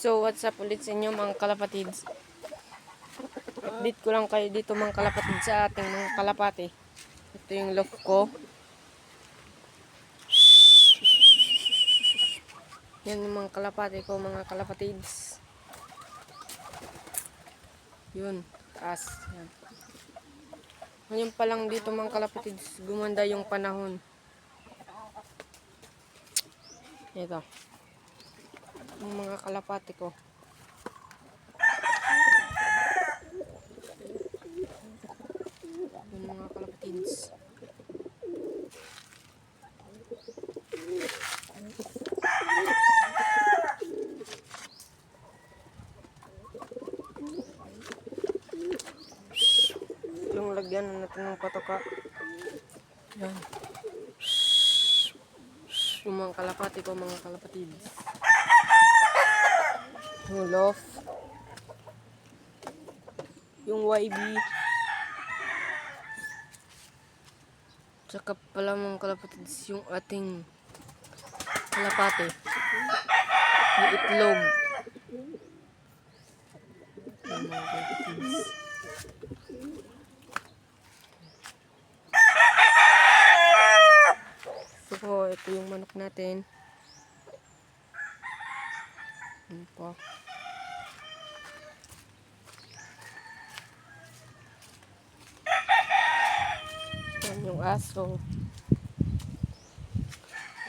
So what's up ulit sa inyo mga kalapatids. Update ko lang kayo dito mga kalapatids sa ating mga kalapati. Ito yung loft ko. Yan yung mga kalapati ko mga kalapatids. Yun, taas. Yan. Ngayon pa lang dito mga kalapatids, gumanda yung panahon. Ito. Yung mga kalapati ko. Yung mga kalapatids. Yung lagyan natin ng patoka. Yan. Yung mga kalapati ko, mga kalapatids. Yung loft. Yung YB. Tsaka pala mga kalapatids, yung ating kalapati. Yung itlog. Yung mga kalapatids. So, ito yung manok natin. Ano pa? Yan yung aso.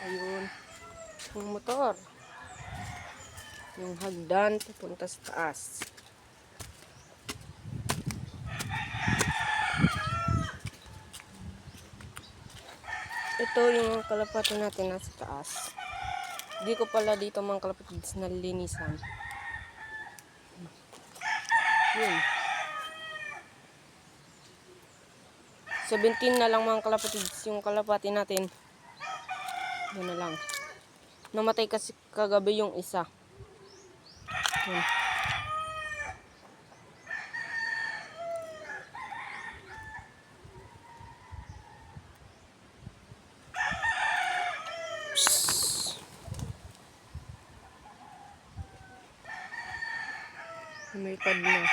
Ayun. Yung motor. Yung hagdan papunta sa taas. Ito yung kalapati natin nasa taas. Hindi ko pala dito mga kalapatids nalilinisan. Yun. 17 na lang mga kalapatids yung kalapati natin. Yan na lang. Namatay kasi kagabi yung isa. Yun. May pad na.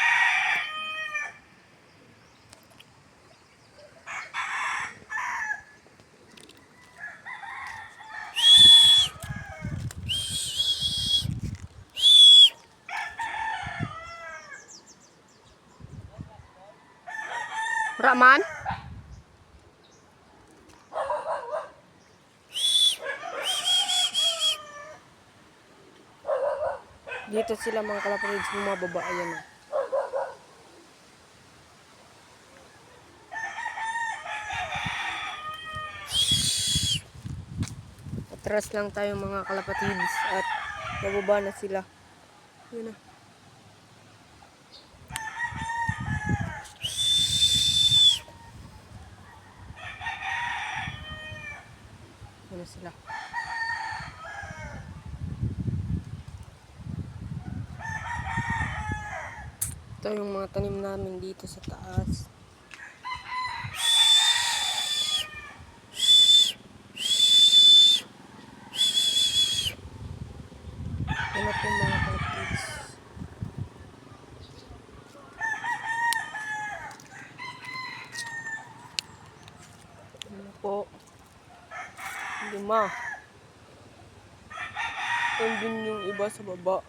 Raman? Dito sila mga kalapatids bumababa. Ayan na. Atras lang tayo mga kalapatids at bababa na sila. Ayan na. Ayan na sila. Ito yung mga tanim namin dito sa taas. Ano po mga kalapatids? Ano po? 5. Andun yung iba sa baba.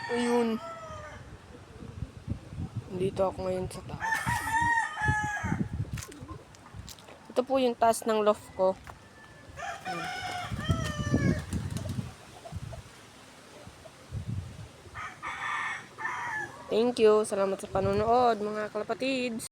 Ayun. Dito ako ngayon sa taas. Ito po yung taas ng loft ko. Thank you. Salamat sa panonood mga kalapatids.